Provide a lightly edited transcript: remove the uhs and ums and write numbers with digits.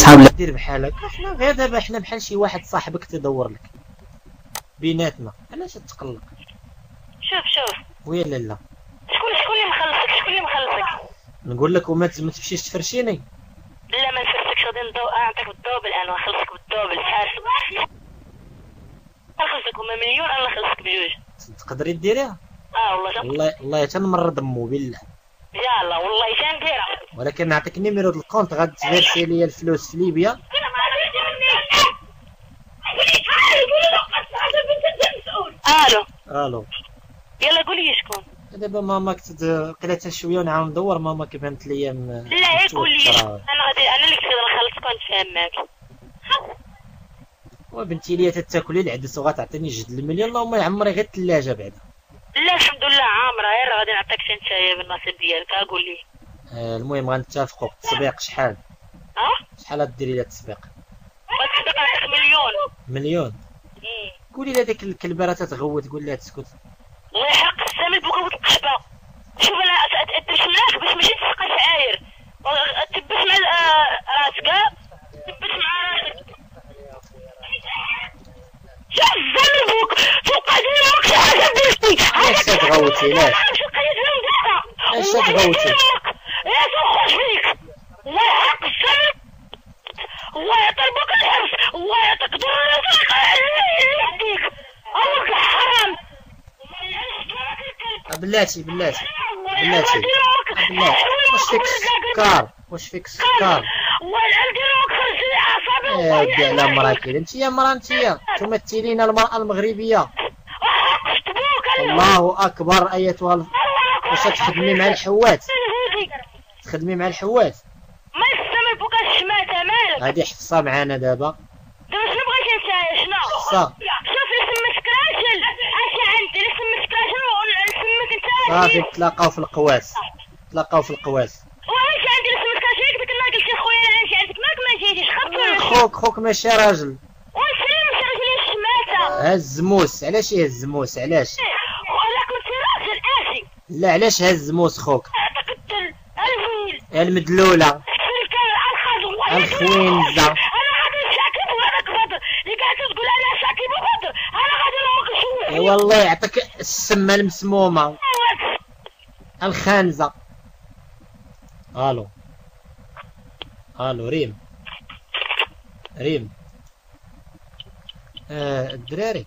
شحال ولا دير بحالك، احنا غير دابا حنا بحال شي واحد صاحبك تيدور لك بيناتنا، علاش تقلق؟ شوف ويا لا شكون اللي مخلصك؟ شكون اللي مخلصك؟ نقول لك وما تمشيش تفرشيني. لا ما نفرسكش، غادي نعطيك بالدوبل، انا نخلصك بالدوبل شحال نخلصك هما مليون، انا نخلصك بجوج. تقدري ديريها؟ والله تنمرض مو بالله. يلا والله تنديرها، ولكن نعطيك نيميرو د الكونت غتفيرسي ليا الفلوس في ليبيا. الو يلا قولي شكون. دابا ماماك قلات شويه ونعاود ندور، ماماك بانت ليا لا قولي انا اللي كنت نخلصك ونفهمك. وبنتي ليا تاكلي العدس وغتعطيني جوج المليون، اللهم يعمري غير الثلاجه بعدا. لا الحمد لله عامره، غير غادي نعطيك نتايا بالنصيب ديالك. قول لي المهم غنتفقوا. التسبيق شحال؟ شحال غديري لي التسبيق؟ التسبيق نعطيك مليون. قولي لها ديك الكلبه راه تتغوت، قول لها تسكت. الله يحرق السام البوكا والقحبه. شوف انا ترسمناك باش ماشي تسقى شعاير، تبس مع راسك، تبس مع راسك. شوف السام البوك فوق ديالك شي حاجه درتي. علاش تغوتي؟ علاش تغوتي؟ يا تخرج فيك. الله يحرق السام، الله يعطي البوك الحبس، الله يعطيك ضرر يهديك. الله حرام. بلاتي واش فيك السكر؟ ودي على مراكي انت يا مرا، انت تمثلين المرأة المغربية. الله اكبر ايتها واش تخدمي مع الحوات؟ ما يستمر بوكا الشماتة مالك. هادي حفصة معانا دابا. شنو بغيتي نتايا؟ شنو؟ حفصة شوف اللي سميتك راجل، اش عندي اللي سميتك راجل ونسميك نتايا. صافي تلاقاو في القواس. واش عندي اللي سميتك راجل؟ ديك النهار قلتي خويا انا نجي عندك ماك ما جيتيش، خبط خوك ماشي راجل. وانت ماشي راجل يا الشماتة. هز موس. علاش يهز موس؟ علاش؟ ولا كنت راجل اسي. لا علاش هز موس خوك؟ تقتل الفيل المدلولة الخوينزة. انا غادي نشاكب وهذاك بدر اللي قاعد تقول انا شاكب وبدر، انا غادي نمك شويه. اي والله يعطيك السمه المسمومه الخانزه. الو ريم الدراري